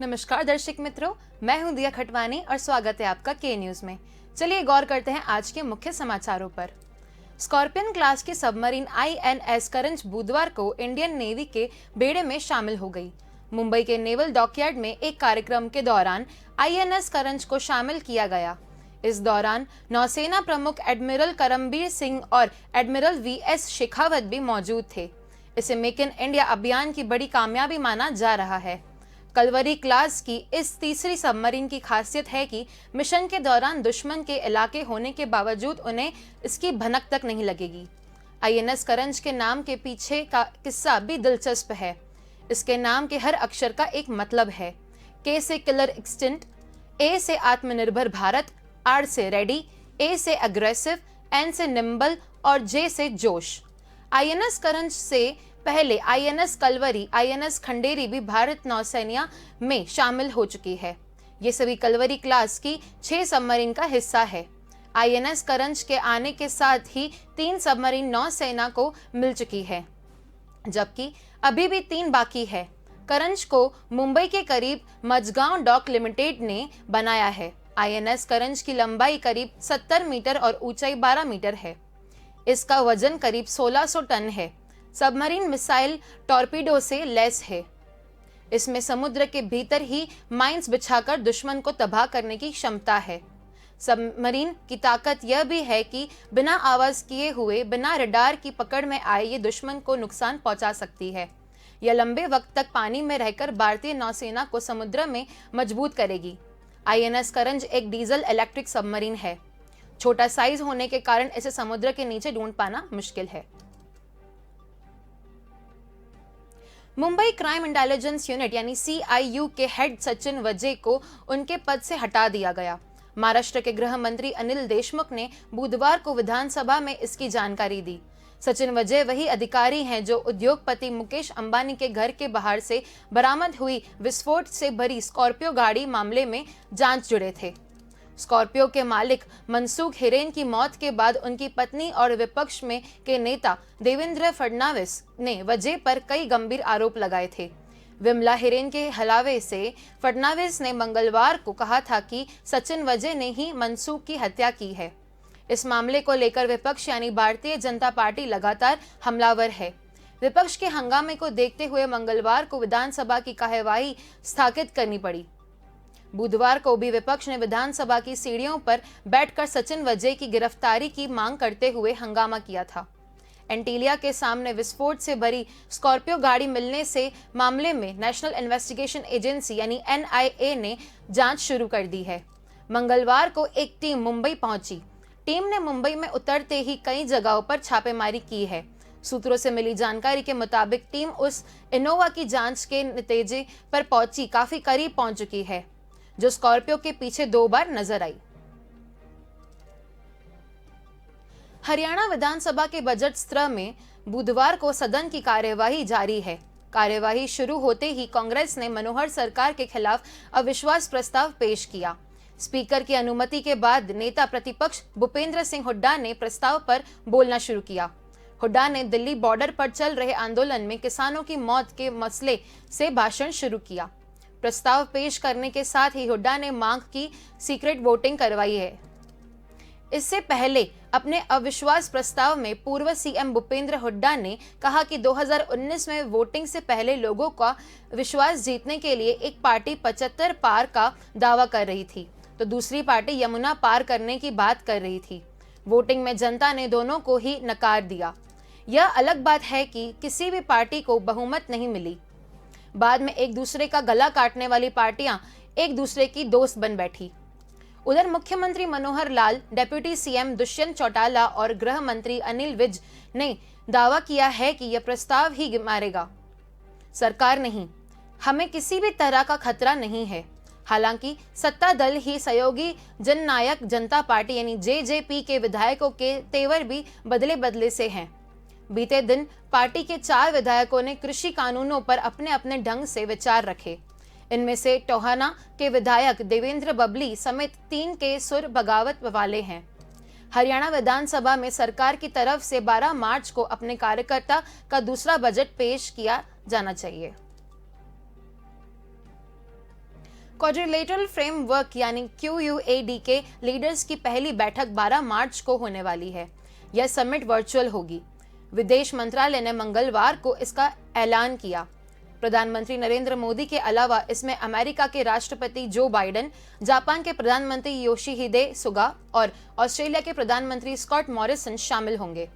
नमस्कार दर्शक मित्रों, मैं हूं दिया खटवानी और स्वागत है आपका के न्यूज में। चलिए गौर करते हैं आज के मुख्य समाचारों पर। स्कॉर्पियन क्लास की सबमरीन INS करंज बुधवार को इंडियन नेवी के बेड़े में शामिल हो गई। मुंबई के नेवल डॉकयार्ड में एक कार्यक्रम के दौरान INS करंज को शामिल किया गया। इस दौरान नौसेना प्रमुख एडमिरल करमबीर सिंह और एडमिरल VS शेखावत भी मौजूद थे। इसे मेक इन इंडिया अभियान की बड़ी कामयाबी माना जा रहा है। कलवरी क्लास की इस तीसरी सबमरीन की खासियत है कि मिशन के दौरान दुश्मन के इलाके होने के बावजूद उन्हें इसकी भनक तक नहीं लगेगी। INS करंज के नाम के पीछे का किस्सा भी दिलचस्प है। इसके नाम के हर अक्षर का एक मतलब है। K से किलर एक्सटिंट, A से आत्मनिर्भर भारत, R से रेडी, A से अग्रेसिव, N से निम्बल और J से जोश। INS करंज से पहले INS कलवरी, INS खंडेरी भी भारत नौसेना में शामिल हो चुकी है। ये सभी कलवरी क्लास की 6 सबमरीन का हिस्सा है। INS करंज के आने के साथ ही 3 सबमरीन नौसेना को मिल चुकी है, जबकि अभी भी 3 बाकी है। करंज को मुंबई के करीब मजगांव डॉक लिमिटेड ने बनाया है। INS करंज की लंबाई करीब 70 मीटर और ऊंचाई 12 मीटर है। इसका वजन करीब 1600 टन है। सबमरीन मिसाइल टॉर्पीडो से लैस है। इसमें समुद्र के भीतर ही माइंस बिछाकर दुश्मन को तबाह करने की क्षमता है। सबमरीन की ताकत यह भी है कि बिना आवाज किए हुए, बिना रडार की पकड़ में आए ये दुश्मन को नुकसान पहुंचा सकती है। यह लंबे वक्त तक पानी में रहकर भारतीय नौसेना को समुद्र में मजबूत करेगी। INS करंज एक डीजल इलेक्ट्रिक सबमरीन है। छोटा साइज होने के कारण इसे समुद्र के नीचे ढूंढ पाना मुश्किल है। मुंबई क्राइम इंटेलिजेंस यूनिट यानी CIU के हेड सचिन वजे को उनके पद से हटा दिया गया। महाराष्ट्र के गृह मंत्री अनिल देशमुख ने बुधवार को विधानसभा में इसकी जानकारी दी। सचिन वजे वही अधिकारी हैं जो उद्योगपति मुकेश अंबानी के घर के बाहर से बरामद हुई विस्फोट से भरी स्कॉर्पियो गाड़ी मामले में जांच जुड़े थे। स्कॉर्पियो के मालिक मनसूख हिरेन की मौत के बाद उनकी पत्नी और विपक्ष में के नेता देवेंद्र फडणवीस ने वजह पर कई गंभीर आरोप लगाए थे। विमला हिरेन के हवाले से फडणवीस ने मंगलवार को कहा था कि सचिन वजह ने ही मनसूख की हत्या की है। इस मामले को लेकर विपक्ष यानी भारतीय जनता पार्टी लगातार हमलावर है। विपक्ष के हंगामे को देखते हुए मंगलवार को विधानसभा की कार्यवाही स्थगित करनी पड़ी। बुधवार को भी विपक्ष ने विधानसभा की सीढ़ियों पर बैठकर सचिन वजे की गिरफ्तारी की मांग करते हुए हंगामा किया था। एंटीलिया के सामने विस्फोट से भरी स्कॉर्पियो गाड़ी मिलने से मामले में नेशनल इन्वेस्टिगेशन एजेंसी यानी NIA ने जांच शुरू कर दी है। मंगलवार को एक टीम मुंबई पहुंची। टीम ने मुंबई में उतरते ही कई जगहों पर छापेमारी की है। सूत्रों से मिली जानकारी के मुताबिक टीम उस इनोवा की जांच के नतीजे पर पहुंची काफी करीब पहुंच चुकी है, जो स्कॉर्पियो के पीछे 2 बार नजर आई। हरियाणा विधानसभा के बजट सत्र में बुधवार को सदन की कार्यवाही जारी है। कार्यवाही शुरू होते ही कांग्रेस ने मनोहर सरकार के खिलाफ अविश्वास प्रस्ताव पेश किया। स्पीकर की अनुमति के बाद नेता प्रतिपक्ष भूपेंद्र सिंह हुड्डा ने प्रस्ताव पर बोलना शुरू किया। हुड्डा ने दिल्ली बॉर्डर पर चल रहे आंदोलन में किसानों की मौत के मसले से भाषण शुरू किया। प्रस्ताव पेश करने के साथ ही हुड्डा ने मांग की सीक्रेट वोटिंग करवाई है। इससे पहले अपने अविश्वास प्रस्ताव में पूर्व CM भूपेंद्र हुड्डा ने कहा कि 2019 में वोटिंग से पहले लोगों का विश्वास जीतने के लिए एक पार्टी 75 पार का दावा कर रही थी, तो दूसरी पार्टी यमुना पार करने की बात कर रही थी। वोटिंग में जनता ने दोनों को ही नकार दिया। यह अलग बात है कि किसी भी पार्टी को बहुमत नहीं मिली। बाद में एक दूसरे का गला काटने वाली पार्टियां एक दूसरे की दोस्त बन बैठी। उधर मुख्यमंत्री मनोहर लाल, डिप्टी CM दुष्यंत चौटाला और गृह मंत्री अनिल विज ने दावा किया है कि यह प्रस्ताव ही मारेगा, सरकार नहीं। हमें किसी भी तरह का खतरा नहीं है। हालांकि सत्ता दल ही सहयोगी जननायक जनता पार्टी यानी JJP के विधायकों के तेवर भी बदले बदले से हैं। बीते दिन पार्टी के 4 विधायकों ने कृषि कानूनों पर अपने अपने ढंग से विचार रखे। इनमें से टोहाना के विधायक देवेंद्र बबली समेत 3 के सुर बगावत वाले हैं। हरियाणा विधानसभा में सरकार की तरफ से 12 मार्च को अपने कार्यकर्ता का दूसरा बजट पेश किया जाना चाहिए। क्वाड्रिलेटरल फ्रेमवर्क यानी QUAD के लीडर्स की पहली बैठक 12 मार्च को होने वाली है। यह समिट वर्चुअल होगी। विदेश मंत्रालय ने मंगलवार को इसका ऐलान किया। प्रधानमंत्री नरेंद्र मोदी के अलावा इसमें अमेरिका के राष्ट्रपति जो बाइडेन, जापान के प्रधानमंत्री योशिहिदे सुगा और ऑस्ट्रेलिया के प्रधानमंत्री स्कॉट मॉरिसन शामिल होंगे।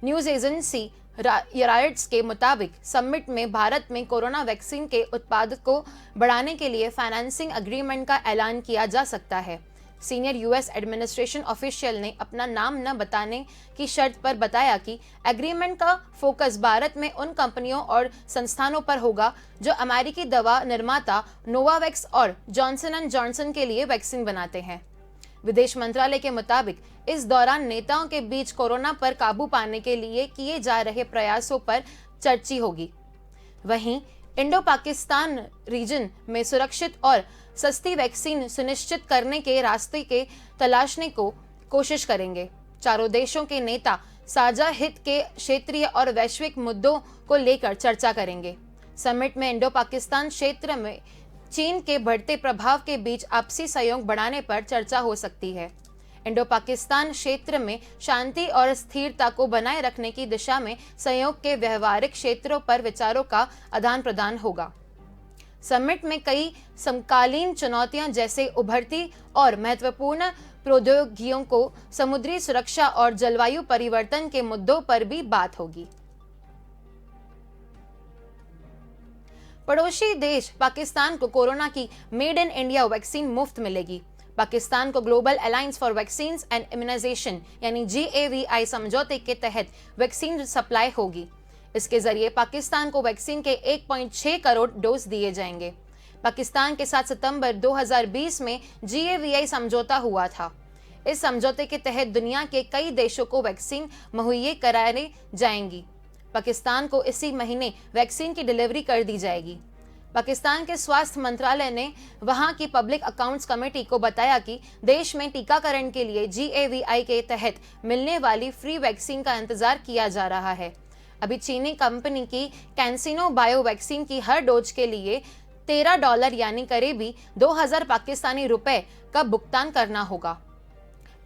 न्यूज एजेंसी रायट्स के मुताबिक समिट में भारत में कोरोना वैक्सीन के उत्पादन को बढ़ाने के लिए फाइनेंसिंग एग्रीमेंट का ऐलान किया जा सकता है। सीनियर यूएस एडमिनिस्ट्रेशन ऑफिशियल ने अपना नाम न बताने की शर्त पर बताया कि एग्रीमेंट का फोकस भारत में उन कंपनियों और संस्थानों पर होगा जो अमेरिकी दवा निर्माता नोवावैक्स और जॉनसन एंड जॉनसन के लिए वैक्सीन बनाते हैं। विदेश मंत्रालय के मुताबिक इस दौरान नेताओं के बीच कोरोना पर काबू पाने के लिए किए जा रहे प्रयासों पर चर्चा होगी। वहीं इंडो पाकिस्तान रीजन में सुरक्षित और सस्ती वैक्सीन सुनिश्चित करने के रास्ते के तलाशने को कोशिश करेंगे। चारों देशों के नेता साझा हित के क्षेत्रीय और वैश्विक मुद्दों को लेकर चर्चा करेंगे। समिट में इंडो पाकिस्तान क्षेत्र में चीन के बढ़ते प्रभाव के बीच आपसी सहयोग बढ़ाने पर चर्चा हो सकती है। इंडो पाकिस्तान क्षेत्र में शांति और स्थिरता को बनाए रखने की दिशा में सहयोग के व्यवहारिक क्षेत्रों पर विचारों का आदान प्रदान होगा। समिट में कई समकालीन चुनौतियां जैसे उभरती और महत्वपूर्ण प्रौद्योगिकियों को, समुद्री सुरक्षा और जलवायु परिवर्तन के मुद्दों पर भी बात होगी। पड़ोसी देश पाकिस्तान को कोरोना की मेड इन इंडिया वैक्सीन मुफ्त मिलेगी। पाकिस्तान को global alliance for vaccine and immunisation यानी GAVI समझौते के तहत वैक्सीन सप्लाई होगी। इसके जरिए पाकिस्तान को वैक्सीन के 1.6 करोड़ डोज दिए जाएंगे। पाकिस्तान के साथ सितंबर 2020 में GAVI समझौता हुआ था। इस समझौते के तहत दुनिया के कई देशों को वैक्सीन मुहैया कराई जाएंगी। पाकिस्तान को इसी महीने वैक्सीन की डिलीवरी कर दी जाएगी। पाकिस्तान के स्वास्थ्य मंत्रालय ने वहां की पब्लिक अकाउंट्स कमेटी को बताया कि देश में टीकाकरण के लिए GAVI के तहत मिलने वाली फ्री वैक्सीन का इंतजार किया जा रहा है। अभी चीनी कंपनी की कैंसिनो बायो वैक्सीन की हर डोज के लिए $13 यानी करीबी 2000 पाकिस्तानी रुपए का भुगतान करना होगा।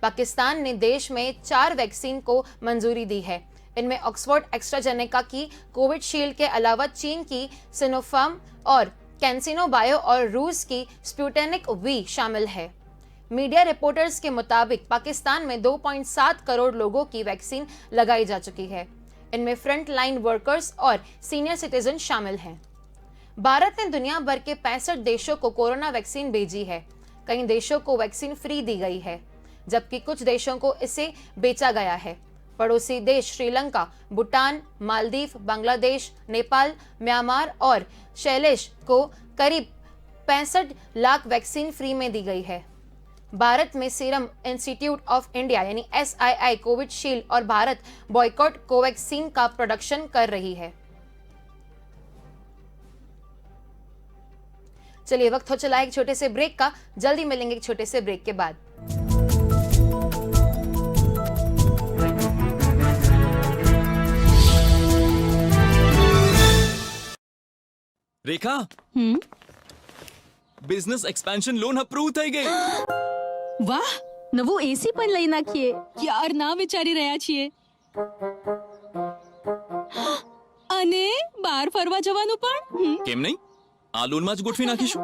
पाकिस्तान ने देश में 4 वैक्सीन को मंजूरी दी है। इनमें ऑक्सफोर्ड एस्ट्राजेनेका की कोविशील्ड के अलावा चीन की सिनोफार्म और कैंसिनो बायो और रूस की स्पुतनिक वी शामिल है। मीडिया रिपोर्टर्स के मुताबिक पाकिस्तान में 2.7 करोड़ लोगों की वैक्सीन लगाई जा चुकी है। इनमें फ्रंट लाइन वर्कर्स और सीनियर सिटीजन शामिल हैं। भारत ने दुनिया भर के 65 देशों को कोरोना वैक्सीन भेजी है। कई देशों को वैक्सीन फ्री दी गई है, जबकि कुछ देशों को इसे बेचा गया है। पड़ोसी देश श्रीलंका, भूटान, मालदीव, बांग्लादेश, नेपाल, म्यांमार और शैलेश को करीब 65 लाख वैक्सीन फ्री में दी गई है। भारत में सीरम इंस्टीट्यूट ऑफ इंडिया यानी SII कोविशील्ड और भारत बॉयकॉट कोवैक्सीन का प्रोडक्शन कर रही है। चलिए वक्त हो चला एक छोटे से ब्रेक का। जल्दी मिलेंगे एक छोटे से ब्रेक के बाद। રેખા બિઝનેસ એક્સપેન્શન લોન અપ્રૂવ થઈ ગઈ. વાહ, નવું એસી પણ લઈ નાખીએ. યાર, ના વિચારી રહ્યા છીએ. અને બહાર ફરવા જવાનું પણ. કેમ નહીં? આ લોનમાં જ ગોઠવી નાખીશું.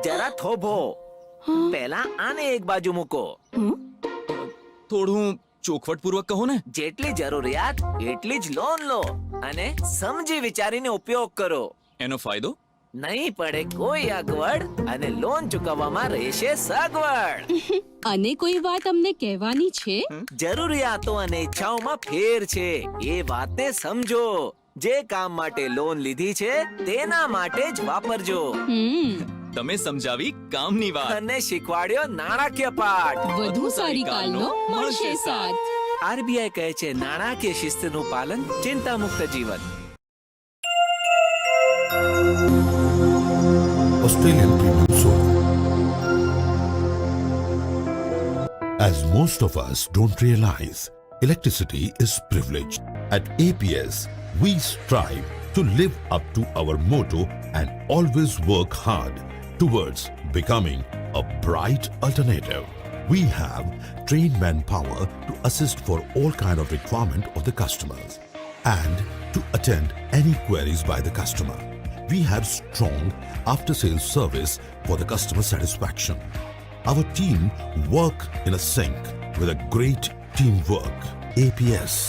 જરા થોભો. પહેલા આને એક બાજુ મૂકો. થોડું ચોખવટપૂર્વક કહો ને. જેટલી જરૂરિયાત એટલી જ લોન લો અને સમજી વિચારીને ઉપયોગ કરો. એનો ફાયદો? નહીં પડે કોઈ અગવડ અને લોન ચૂકવવામાં રહેશે સગવડ. અને કોઈ વાત અમને કહેવાની છે? જરૂરિયાતો અને ઈચ્છાઓમાં ફેર છે એ વાતને સમજો. જે કામ માટે લોન લીધી છે તેના માટે જ વાપરજો. તમે સમજાવી કામની વાત અને શીખવાડ્યો નાણાકીય પાઠ. વધુ સારી કાલનો મળશે સાથ. આરબીઆઈ કહે છે નાણાકીય શિસ્તનું પાલન, ચિંતા મુક્ત જીવન. Australian Premium Soap. As most of us don't realize, electricity is privilege. At APS, we strive to live up to our motto, and always work hard towards becoming a bright alternative. We have trained manpower to assist for all kind of requirement of the customers and to attend any queries by the customer. We have strong after-sales service for the customer satisfaction. Our team work in a sync with a great teamwork. APS.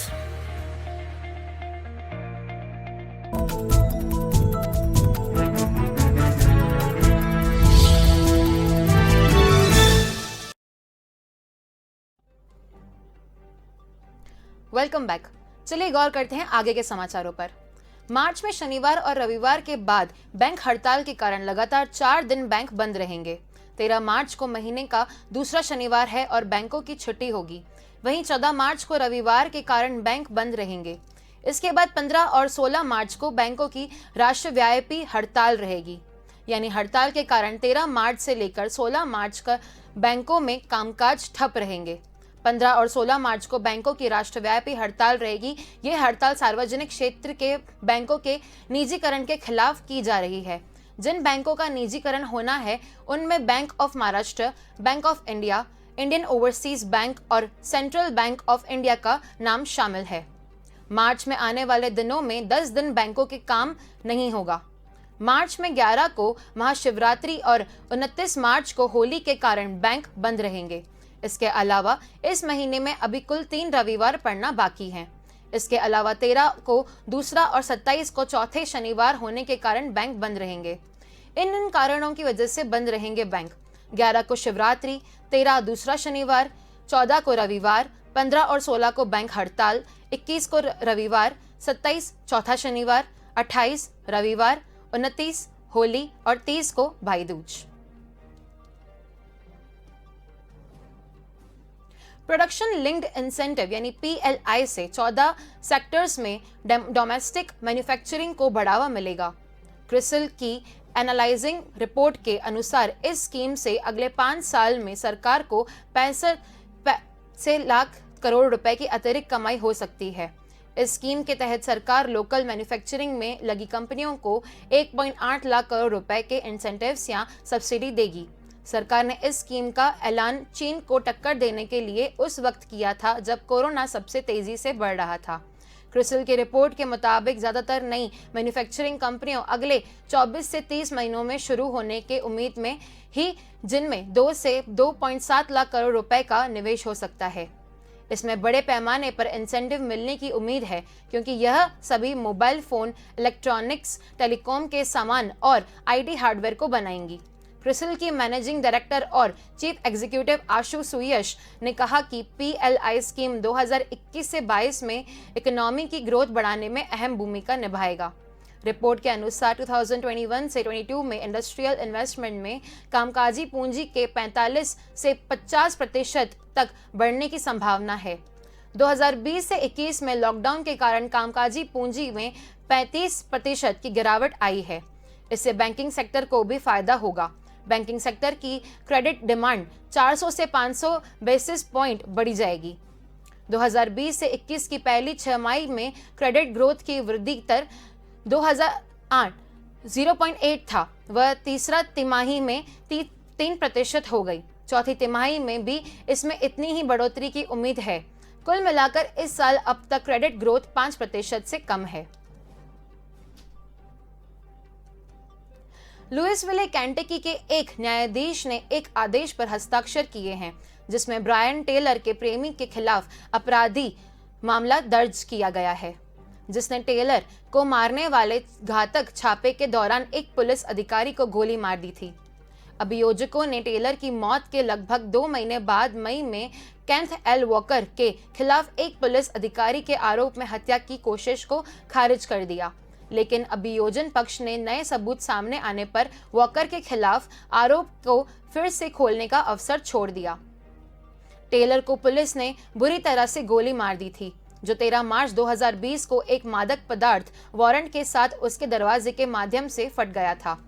Welcome back. चलिए गौर करते हैं आगे के समाचारों पर। मार्च में शनिवार और रविवार के बाद बैंक हड़ताल के कारण लगातार 4 दिन बैंक बंद रहेंगे। 13 मार्च को महीने का दूसरा शनिवार है और बैंकों की छुट्टी होगी। वहीं 14 मार्च को रविवार के कारण बैंक बंद रहेंगे। इसके बाद 15 और 16 मार्च को बैंकों की राष्ट्रव्यापी हड़ताल रहेगी। यानी हड़ताल के कारण 13 मार्च से लेकर 16 मार्च का बैंकों में कामकाज ठप रहेंगे। 15 और 16 मार्च को बैंकों की राष्ट्रव्यापी हड़ताल रहेगी। यह हड़ताल सार्वजनिक क्षेत्र के बैंकों के निजीकरण के खिलाफ की जा रही है। जिन बैंकों का निजीकरण होना है उनमें bank of Maharashtra, bank of India, Indian overseas bank और सेंट्रल बैंक ऑफ इंडिया का नाम शामिल है। मार्च में आने वाले दिनों में 10 दिन बैंकों के काम नहीं होगा। मार्च में 11 को महाशिवरात्रि और 29 मार्च को होली के कारण बैंक बंद रहेंगे। इसके अलावा इस महीने में अभी कुल 3 रविवार पड़ना बाकी हैं। इसके अलावा 13 को दूसरा और 27 को चौथे शनिवार होने के कारण बैंक बंद रहेंगे। इन कारणों की वजह से बंद रहेंगे बैंक। 11 को शिवरात्रि, 13 दूसरा शनिवार, 14 को रविवार, 15 और 16 को बैंक हड़ताल, 21 को रविवार, 27 चौथा शनिवार, 28 रविवार, 29 होली और 30 को भाई दूज। प्रोडक्शन लिंक्ड इंसेंटिव यानी PLI से 14 सेक्टर्स में डोमेस्टिक मैन्युफैक्चरिंग को बढ़ावा मिलेगा। क्रिसिल की एनालाइजिंग रिपोर्ट के अनुसार इस स्कीम से अगले 5 साल में सरकार को 65 लाख करोड़ रुपए की अतिरिक्त कमाई हो सकती है। इस स्कीम के तहत सरकार लोकल मैन्युफैक्चरिंग में लगी कंपनियों को 1.8 लाख करोड़ रुपए के इंसेंटिव्स या सब्सिडी देगी। सरकार ने इस स्कीम का ऐलान चीन को टक्कर देने के लिए उस वक्त किया था जब कोरोना सबसे तेजी से बढ़ रहा था। क्रिसिल की रिपोर्ट के मुताबिक ज्यादातर नई मैन्युफैक्चरिंग कंपनियों अगले 24 से 30 महीनों में शुरू होने के उम्मीद में ही, जिनमें 2 से 2.7 लाख करोड़ रुपए का निवेश हो सकता है। इसमें बड़े पैमाने पर इंसेंटिव मिलने की उम्मीद है क्योंकि यह सभी मोबाइल फोन, इलेक्ट्रॉनिक्स, टेलीकॉम के सामान और IT हार्डवेयर को बनाएंगी। क्रिसिल की मैनेजिंग डायरेक्टर और चीफ एग्जीक्यूटिव आशु सुयश ने कहा कि PLI स्कीम 2021 से 22 में इकोनॉमी की ग्रोथ बढ़ाने में अहम भूमिका निभाएगा। रिपोर्ट के अनुसार 2021 से 22 में इंडस्ट्रियल इन्वेस्टमेंट में कामकाजी पूंजी के 45 से 50% तक बढ़ने की संभावना है। 2020 से 21 में लॉकडाउन के कारण कामकाजी पूंजी में 35% की गिरावट आई है। इससे बैंकिंग सेक्टर को भी फायदा होगा। बैंकिंग सेक्टर की क्रेडिट डिमांड 400 से 500 बेसिस पॉइंट बढ़ी जाएगी। 2020 से 21 की पहली छमाही में क्रेडिट ग्रोथ की वृद्धि दर 2008 0.8 था, वह तीसरा तिमाही में 3% हो गई। चौथी तिमाही में भी इसमें इतनी ही बढ़ोतरी की उम्मीद है। कुल मिलाकर इस साल अब तक क्रेडिट ग्रोथ 5% से कम है। लुइसविले, केंटकी के एक न्यायाधीश ने एक आदेश पर हस्ताक्षर किए हैं जिसमें ब्रायन टेलर के प्रेमी के खिलाफ अपराधी मामला दर्ज किया गया है, जिसने टेलर को मारने वाले घातक छापे के दौरान एक पुलिस अधिकारी को गोली मार दी थी। अभियोजकों ने टेलर की मौत के लगभग 2 महीने बाद मई में केंथ एल वॉकर के खिलाफ एक पुलिस अधिकारी के आरोप में हत्या की कोशिश को खारिज कर दिया, लेकिन अभियोजन पक्ष ने नए सबूत सामने आने पर वॉकर के खिलाफ आरोप को फिर से खोलने का अवसर छोड़ दिया। टेलर को पुलिस ने बुरी तरह से गोली मार दी थी, जो 13 मार्च 2020 को एक मादक पदार्थ वारंट के साथ उसके दरवाजे के माध्यम से फट गया था।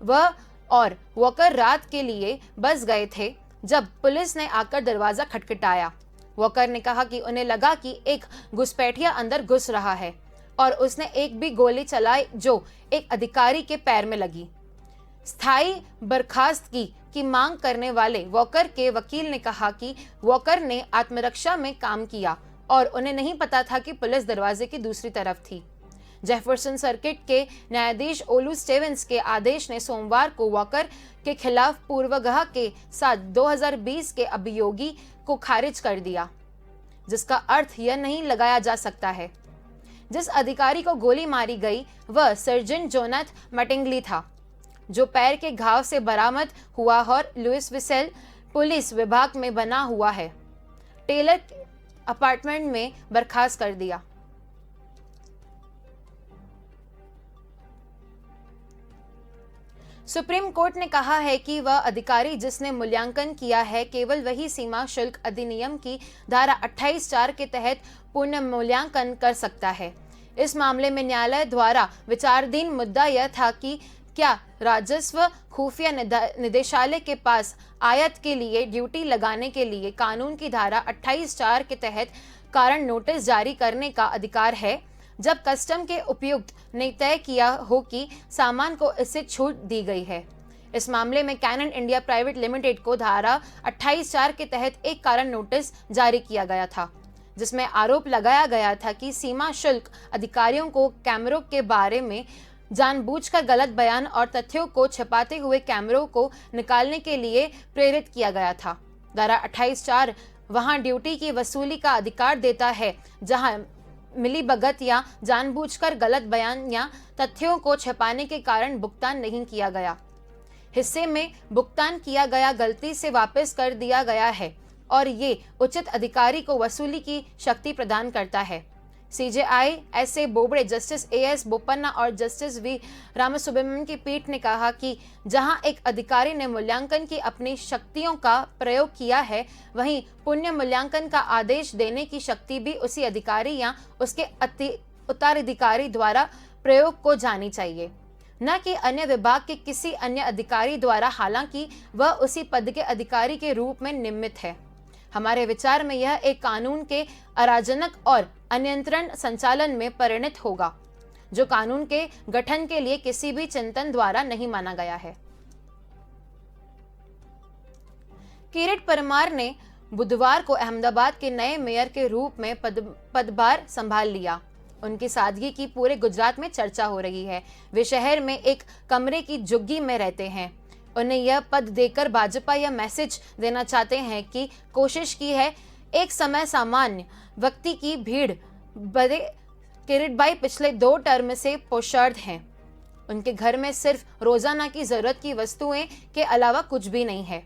वह और वॉकर रात के लिए बस गए थे जब पुलिस ने आकर दरवाजा खटखटाया। वॉकर ने कहा कि उन्हें लगा कि एक घुसपैठिया अंदर घुस रहा है और उसने एक भी गोली चलाई जो एक अधिकारी के पैर में लगी। स्थायी बर्खास्तगी की मांग करने वाले वॉकर के वकील ने कहा कि वॉकर ने आत्मरक्षा में काम किया और उन्हें नहीं पता था कि पुलिस दरवाजे की दूसरी तरफ थी। जेफरसन सर्किट के न्यायाधीश ओलू स्टीवेंस के आदेश ने सोमवार को वॉकर के खिलाफ पूर्वाग्रह के साथ 2020 के अभियोगी को खारिज कर दिया, जिसका अर्थ यह नहीं लगाया जा सकता है। जिस अधिकारी को गोली मारी गई वह सर्जन जोनाथ मटिंगली था, जो पैर के घाव से बरामद हुआ और लुइस विसेल पुलिस विभाग में बना हुआ है। टेलर अपार्टमेंट में बर्खास्त कर दिया। सुप्रीम कोर्ट ने कहा है कि वह अधिकारी जिसने मूल्यांकन किया है केवल वही सीमा शुल्क अधिनियम की धारा 28(4) के तहत पुनः मूल्यांकन कर सकता है। इस मामले में न्यायालय द्वारा विचाराधीन मुद्दा यह था कि क्या राजस्व खुफिया निदेशालय के पास आयात के लिए ड्यूटी लगाने के लिए कानून की धारा 28(4) के तहत कारण नोटिस जारी करने का अधिकार है, जब कस्टम के उपायुक्त ने तय किया हो कि सामान को इससे छूट दी गई है। इस मामले में कैनन इंडिया प्राइवेट लिमिटेड को धारा 28(4) के तहत एक कारण नोटिस जारी किया गया था, जिसमें आरोप लगाया गया था कि सीमा शुल्क अधिकारियों को कैमरों के बारे में जानबूझकर गलत बयान और तथ्यों को छिपाते हुए कैमरों को निकालने के लिए प्रेरित किया गया था। धारा 28(4) वहां ड्यूटी की वसूली का अधिकार देता है जहां मिलीभगत या जानबूझकर गलत बयान या तथ्यों को छिपाने के कारण भुगतान नहीं किया गया। हिस्से में भुगतान किया गया गलती से वापस कर दिया गया है और ये उचित अधिकारी को वसूली की शक्ति प्रदान करता है। CJI एस.ए. Bobde, justice AS. Bopanna और जस्टिस वी. रामसुब्रमण्यन की पीठ ने कहा कि जहां एक अधिकारी ने मूल्यांकन की अपनी शक्तियों का प्रयोग किया है, वहीं पुण्य मूल्यांकन का आदेश देने की शक्ति भी उसी अधिकारी या उसके उत्तराधिकारी द्वारा प्रयोग को जानी चाहिए, न कि अन्य विभाग के किसी अन्य अधिकारी द्वारा, हालांकि वह उसी पद के अधिकारी के रूप में नियमित है। हमारे विचार में यह एक कानून के अराजनक और अनियंत्रण संचालन में परिणत होगा, जो कानून के गठन के लिए किसी भी चिंतन द्वारा नहीं माना गया है। किरीट परमार ने बुधवार को अहमदाबाद के नए मेयर के रूप में पदभार संभाल लिया। उनकी सादगी की पूरे गुजरात में चर्चा हो रही है। वे शहर में एक कमरे की झुग्गी में रहते हैं। उन्हें यह पद देकर भाजपा यह मैसेज देना चाहते हैं कि कोशिश की है। एक समय सामान्य व्यक्ति की भीड़ बड़े किरीटभाई पिछले 2 टर्म से पोशार्द हैं। उनके घर में सिर्फ रोजाना की जरूरत की वस्तुएं के अलावा कुछ भी नहीं है।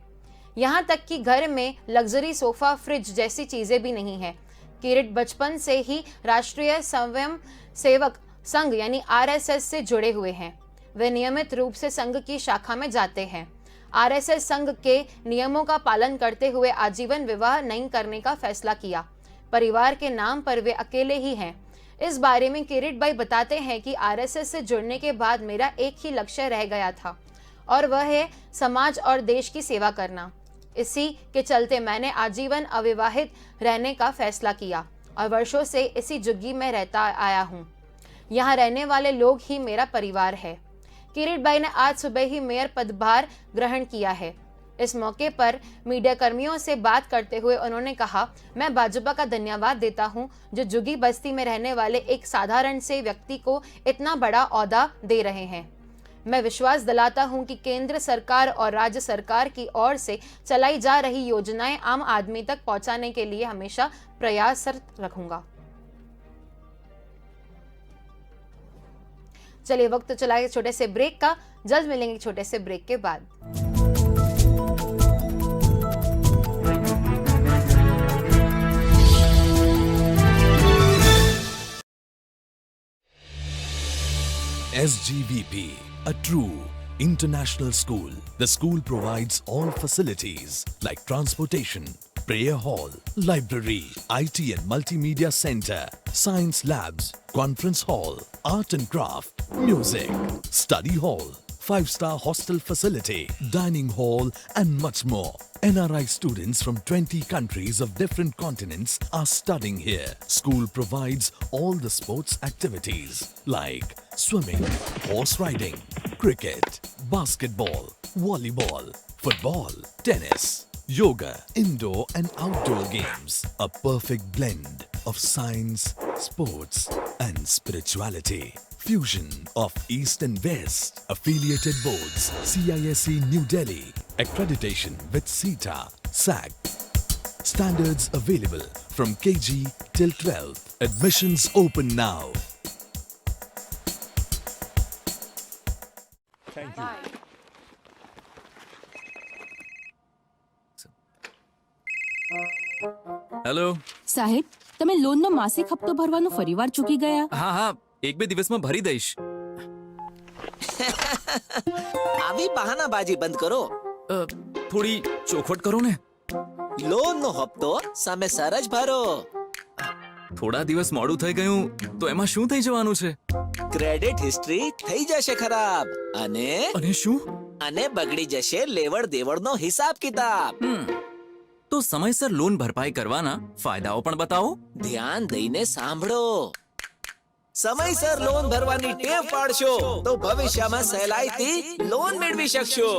यहाँ तक कि घर में लग्जरी सोफा, फ्रिज जैसी चीजें भी नहीं है। किरीट बचपन से ही राष्ट्रीय स्वयं सेवक संघ यानी आरएसएस से जुड़े हुए हैं। वे नियमित रूप से संघ की शाखा में जाते हैं। आरएसएस संघ के नियमों का पालन करते हुए आजीवन विवाह नहीं करने का फैसला किया। परिवार के नाम पर वे अकेले ही हैं। इस बारे में किरीटभाई बताते हैं कि आरएसएस से जुड़ने के बाद मेरा एक ही लक्ष्य रह गया था और वह है समाज और देश की सेवा करना। इसी के चलते मैंने आजीवन अविवाहित रहने का फैसला किया और वर्षों से इसी झुग्गी में रहता आया हूँ। यहाँ रहने वाले लोग ही मेरा परिवार है। किरीटभाई ने आज सुबह ही मेयर पदभार ग्रहण किया है। इस मौके पर मीडिया कर्मियों से बात करते हुए उन्होंने कहा, मैं भाजपा का धन्यवाद देता हूं जो झुग्गी बस्ती में रहने वाले एक साधारण से व्यक्ति को इतना बड़ा ओहदा दे रहे हैं। मैं विश्वास दिलाता हूं कि केंद्र सरकार और राज्य सरकार की ओर से चलाई जा रही योजनाएं आम आदमी तक पहुंचाने के लिए हमेशा प्रयासरत रखूंगा। चलिए, वक्त तो चला छोटे से ब्रेक का। जल्द मिलेंगे छोटे से ब्रेक के बाद। SGVP, a true international school. The school provides all facilities like transportation, prayer hall, library, IT and multimedia center, science labs, conference hall, art and craft, music, study hall, 5-star hostel facility, dining hall and much more. NRI students from 20 countries of different continents are studying here. School provides all the sports activities like swimming, horse riding, cricket, basketball, volleyball, football, tennis, yoga, indoor and outdoor games. A perfect blend of science, sports and spirituality. Fusion of East and West. Affiliated boards. CISE New Delhi. Accreditation with CETA, SAC. Standards available from KG till 12th. Admissions open now. Hello. સાહેબ, તમે લોનનો માસિક હપ્તો ભરવાનું ફરીવાર ચૂકી ગયા. હા હા, એક બે દિવસમાં ભરી દઈશ. આવી બહાનાબાજી બંધ કરો. થોડી ચોખવટ કરો ને. લોનનો હપ્તો સમયસર જ ભરો. થોડા દિવસ મોડું થઈ ગયું તો એમાં શું થઈ જવાનું છે? ક્રેડિટ હિસ્ટ્રી થઈ જશે ખરાબ અને શું? અને બગડી જશે લેવડ દેવડનો હિસાબ કિતાબ. તો સમયસર લોન ભરપાઈ કરવાના ફાયદાઓ પણ બતાવો. ધ્યાન દઈને સાંભળો. સમયસર લોન ભરવાની ટેવ પાડશો તો ભવિષ્યમાં સહેલાઈથી લોન મેળવી શકશો.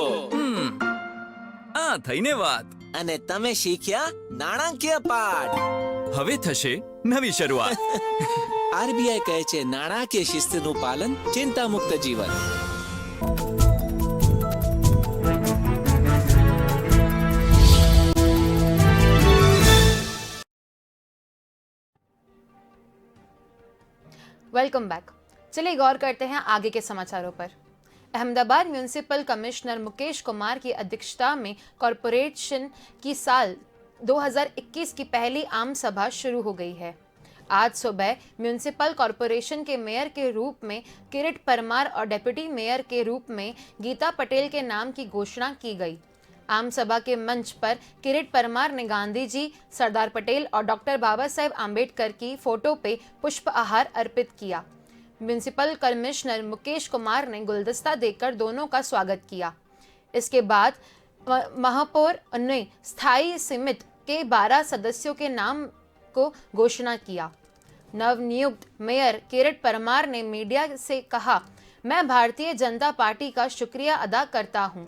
આ થઈને વાત. અને તમે શીખ્યા નાણાકીય પાઠ. હવે થશે નવી શરૂઆત. આરબીઆઈ કહે છે નાણાકીય શિસ્તનું પાલન, ચિંતા મુક્ત જીવન. Welcome back. चलिए गौर करते हैं आगे के समाचारों पर। अहमदाबाद म्यूनिसिपल कमिश्नर मुकेश कुमार की अध्यक्षता में कॉरपोरेशन की साल 2021 की पहली आम सभा शुरू हो गई है। आज सुबह म्यूनिसिपल कॉरपोरेशन के मेयर के रूप में किरीट परमार और डेप्यूटी मेयर के रूप में गीता पटेल के नाम की घोषणा की गई। आम सभा के मंच पर किरीट परमार ने गांधी जी, सरदार पटेल और डॉक्टर बाबा साहेब आम्बेडकर की फोटो पे पुष्प आहार अर्पित किया। म्यूनिसिपल कमिश्नर मुकेश कुमार ने गुलदस्ता देकर दोनों का स्वागत किया। इसके बाद महापौर ने स्थायी समिति के 12 सदस्यों के नाम को घोषणा किया। नवनियुक्त मेयर किरीट परमार ने मीडिया से कहा, मैं भारतीय जनता पार्टी का शुक्रिया अदा करता हूं,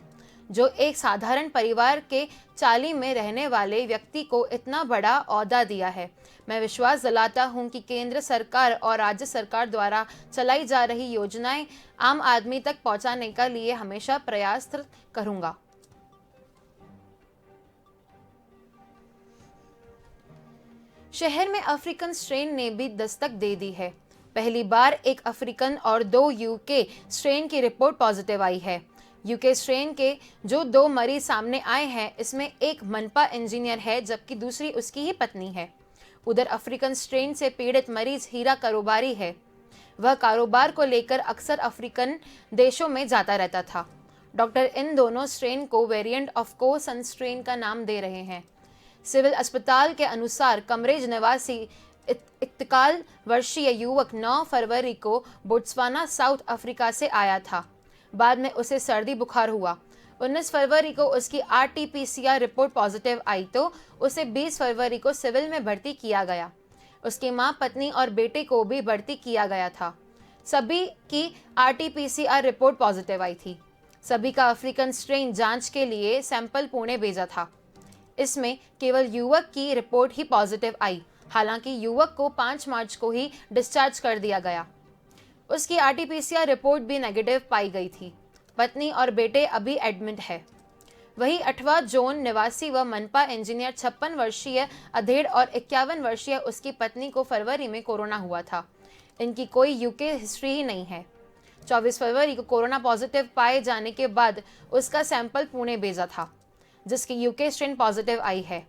जो एक साधारण परिवार के चाली में रहने वाले व्यक्ति को इतना बड़ा ओहदा दिया है। मैं विश्वास दिलाता हूं कि केंद्र सरकार और राज्य सरकार द्वारा चलाई जा रही योजनाएं आम आदमी तक पहुंचाने के लिए हमेशा प्रयास करूंगा। शहर में अफ्रीकन स्ट्रेन ने भी दस्तक दे दी है। पहली बार एक अफ्रीकन और 2 यूके स्ट्रेन की रिपोर्ट पॉजिटिव आई है। यूके स्ट्रेन के जो 2 मरीज सामने आए हैं, इसमें एक मनपा इंजीनियर है जबकि दूसरी उसकी ही पत्नी है। उधर अफ्रीकन स्ट्रेन से पीड़ित मरीज हीरा कारोबारी है। वह कारोबार को लेकर अक्सर अफ्रीकन देशों में जाता रहता था। डॉक्टर इन दोनों स्ट्रेन को वेरिएंट ऑफ कोसन स्ट्रेन का नाम दे रहे हैं। सिविल अस्पताल के अनुसार कमरेज निवासी 41 वर्षीय युवक 9 फरवरी को बोट्सवाना साउथ अफ्रीका से आया था। बाद में उसे सर्दी बुखार हुआ। 19 फरवरी को उसकी RT-PCR रिपोर्ट पॉजिटिव आई तो उसे 20 फरवरी को सिविल में भर्ती किया गया। उसकी मां, पत्नी और बेटे को भी भर्ती किया गया था। सभी की RT-PCR रिपोर्ट पॉजिटिव आई थी। सभी का अफ्रीकन स्ट्रेन जांच के लिए सैंपल पुणे भेजा था। इसमें केवल युवक की रिपोर्ट ही पॉजिटिव आई। हालांकि युवक को 5 मार्च को ही डिस्चार्ज कर दिया गया। उसकी RT-PCR रिपोर्ट भी नेगेटिव पाई गई थी। पत्नी और बेटे अभी एडमिट है। वही 8वां जोन निवासी व मनपा इंजीनियर 56 वर्षीय अधेड़ और 51 वर्षीय उसकी पत्नी को फरवरी में कोरोना हुआ था। इनकी कोई यूके हिस्ट्री ही नहीं है। 24 फरवरी को कोरोना पॉजिटिव पाए जाने के बाद उसका सैंपल पुणे भेजा था, जिसकी यूके स्ट्रेन पॉजिटिव आई है।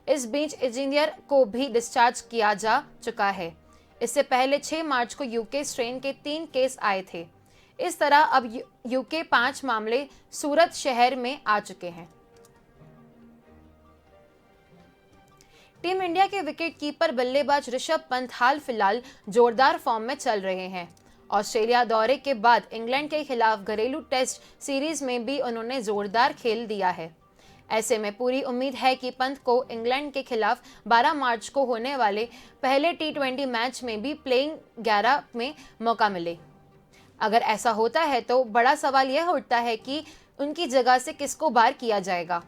इस बीच इंजीनियर को भी डिस्चार्ज किया जा चुका है। इससे पहले 6 मार्च को यूके स्ट्रेन के 3 केस आए थे। इस तरह अब यूके 5 मामले सूरत शहर में आ चुके हैं। टीम इंडिया के विकेट कीपर बल्लेबाज ऋषभ पंत हाल फिलहाल जोरदार फॉर्म में चल रहे हैं ऑस्ट्रेलिया दौरे के बाद इंग्लैंड के खिलाफ घरेलू टेस्ट सीरीज में भी उन्होंने जोरदार खेल दिया है। ऐसे में पूरी उम्मीद है कि पंत को इंग्लैंड के खिलाफ 12 मार्च को होने वाले पहले टी20 मैच में भी प्लेइंग 11 में मौका मिले। अगर ऐसा होता है तो बड़ा सवाल यह उठता है कि उनकी जगह से किसको बाहर किया जाएगा।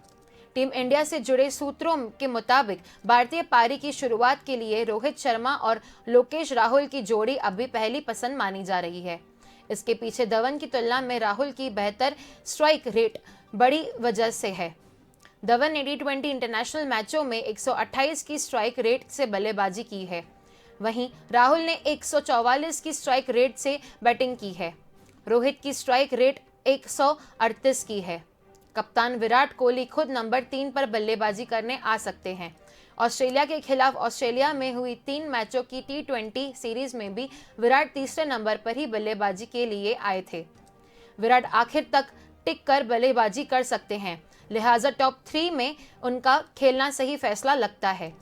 टीम इंडिया से जुड़े सूत्रों के मुताबिक भारतीय पारी की शुरुआत के लिए रोहित शर्मा और लोकेश राहुल की जोड़ी अभी पहली पसंद मानी जा रही है। इसके पीछे धवन की तुलना में राहुल की बेहतर स्ट्राइक रेट बड़ी वजह से है। धवन ने टी20 इंटरनेशनल मैचों में 128 की स्ट्राइक रेट से बल्लेबाजी की है, वहीं राहुल ने 144 की स्ट्राइक रेट से बैटिंग की है। रोहित की स्ट्राइक रेट 138 की है। कप्तान विराट कोहली खुद नंबर 3 पर बल्लेबाजी करने आ सकते हैं। ऑस्ट्रेलिया के खिलाफ ऑस्ट्रेलिया में हुई 3 मैचों की टी20 सीरीज में भी विराट तीसरे नंबर पर ही बल्लेबाजी के लिए आए थे। विराट आखिर तक टिक कर बल्लेबाजी कर सकते हैं, लिहाजा टॉप 3 में उनका खेलना सही फैसला लगता है।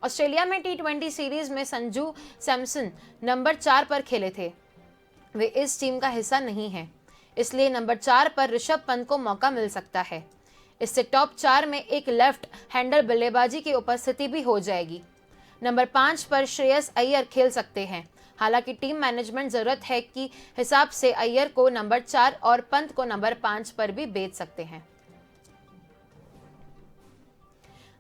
ऑस्ट्रेलिया में टी20 सीरीज में संजू सैमसन नंबर 4 पर खेले थे। वे इस टीम का हिस्सा नहीं हैं, इसलिए नंबर 4 पर ऋषभ पंत को मौका मिल सकता है। इससे टॉप 4 में एक लेफ्ट हैंडर बल्लेबाजी की उपस्थिति भी हो जाएगी। नंबर 5 पर श्रेयस अय्यर खेल सकते हैं। हालांकि टीम मैनेजमेंट जरूरत है कि हिसाब से अय्यर को नंबर 4 और पंत को नंबर 5 पर भी बेच सकते हैं।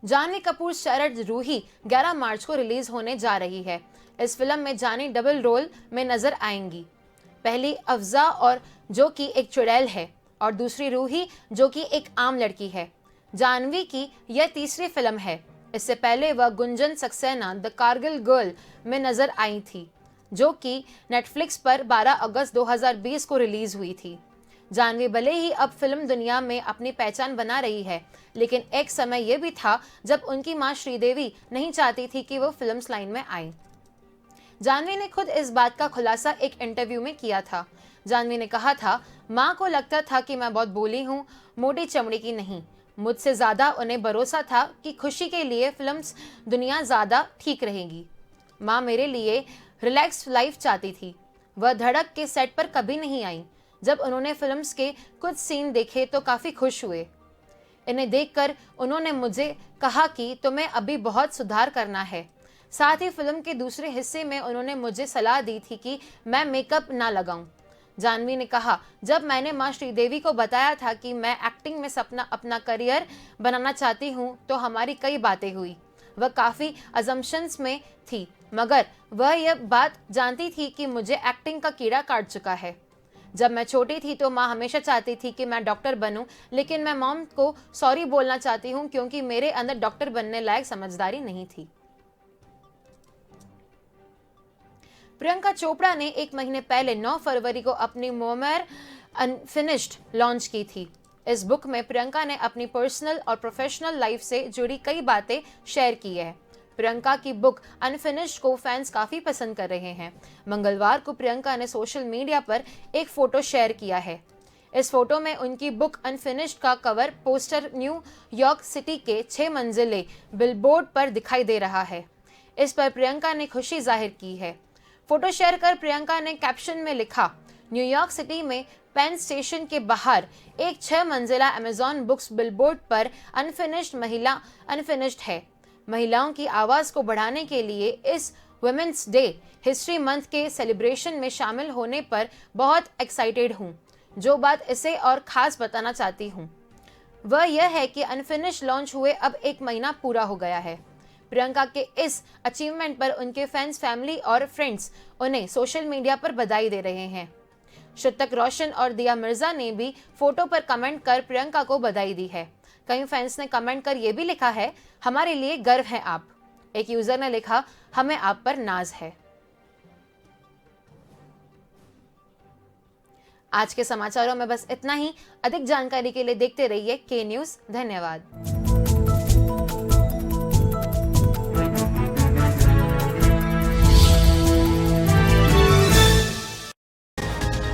जानवी कपूर स्टारर रूही 11 मार्च को रिलीज होने जा रही है। इस फिल्म में जानी डबल रोल में नजर आएंगी। पहली अफजा और जो कि एक चुड़ैल है और दूसरी रूही जो कि एक आम लड़की है। जानवी की यह तीसरी फिल्म है। इससे पहले वह गुंजन सक्सेना द कारगिल गर्ल में नजर आई थी, जो कि नेटफ्लिक्स पर 12 अगस्त 2020 को रिलीज हुई थी। जानवी भले ही अब फिल्म दुनिया में अपनी पहचान बना रही है, लेकिन एक समय यह भी था जब उनकी मां श्रीदेवी नहीं चाहती थी कि वो फिल्म्स लाइन में आए। जानवी ने खुद इस बात का खुलासा एक इंटरव्यू में किया था। जानवी ने कहा था, मां को लगता था कि मैं बहुत बोली हूँ, मोटी चमड़ी की नहीं। मुझसे ज़्यादा उन्हें भरोसा था कि खुशी के लिए फिल्म्स दुनिया ज़्यादा ठीक रहेगी। मां मेरे लिए रिलैक्स लाइफ चाहती थी। वह धड़क के सेट पर कभी नहीं आई। जब उन्होंने फिल्म्स के कुछ सीन देखे तो काफ़ी खुश हुए। इन्हें देखकर उन्होंने मुझे कहा कि तुम्हें अभी बहुत सुधार करना है। साथ ही फिल्म के दूसरे हिस्से में उन्होंने मुझे सलाह दी थी कि मैं मेकअप ना लगाऊं। जानवी ने कहा, जब मैंने मां श्रीदेवी को बताया था कि मैं एक्टिंग में अपना करियर बनाना चाहती हूं, तो हमारी कई बातें हुई। वह काफ़ी अजम्पशंस में थी, मगर वह यह बात जानती थी कि मुझे एक्टिंग का कीड़ा काट चुका है। जब मैं छोटी थी तो माँ हमेशा चाहती थी कि मैं डॉक्टर बनूं, लेकिन मैं मॉम को सॉरी बोलना चाहती हूँ क्योंकि मेरे अंदर डॉक्टर बनने लायक समझदारी नहीं थी। प्रियंका चोपड़ा ने 1 महीने पहले 9 फरवरी को अपनी मोमेर अनफिनिश्ड लॉन्च की थी। इस बुक में प्रियंका ने अपनी पर्सनल और प्रोफेशनल लाइफ से जुड़ी कई बातें शेयर की है। प्रियंका की बुक अनफिनिश्ड को फैंस काफ़ी पसंद कर रहे हैं। मंगलवार को प्रियंका ने सोशल मीडिया पर एक फ़ोटो शेयर किया है। इस फोटो में उनकी बुक अनफिनिश्ड का कवर पोस्टर न्यूयॉर्क सिटी के 6 मंजिले बिलबोर्ड पर दिखाई दे रहा है। इस पर प्रियंका ने खुशी जाहिर की है। फोटो शेयर कर प्रियंका ने कैप्शन में लिखा, न्यूयॉर्क सिटी में पेन स्टेशन के बाहर एक 6 मंजिला अमेजॉन बुक्स बिलबोर्ड पर अनफिनिश्ड है। महिलाओं की आवाज़ को बढ़ाने के लिए इस वुमेन्स डे हिस्ट्री मंथ के सेलिब्रेशन में शामिल होने पर बहुत एक्साइटेड हूँ। जो बात इसे और ख़ास बताना चाहती हूँ वह यह है कि अनफिनिश्ड लॉन्च हुए अब 1 महीना पूरा हो गया है। प्रियंका के इस अचीवमेंट पर उनके फैंस, फैमिली और फ्रेंड्स उन्हें सोशल मीडिया पर बधाई दे रहे हैं। ऋतिक रोशन और दिया मिर्जा ने भी फोटो पर कमेंट कर प्रियंका को बधाई दी है। कई फैंस ने कमेंट कर ये भी लिखा है, हमारे लिए गर्व है आप। एक यूजर ने लिखा, हमें आप पर नाज है। आज के समाचारों में बस इतना ही। अधिक जानकारी के लिए देखते रहिए के न्यूज़। धन्यवाद।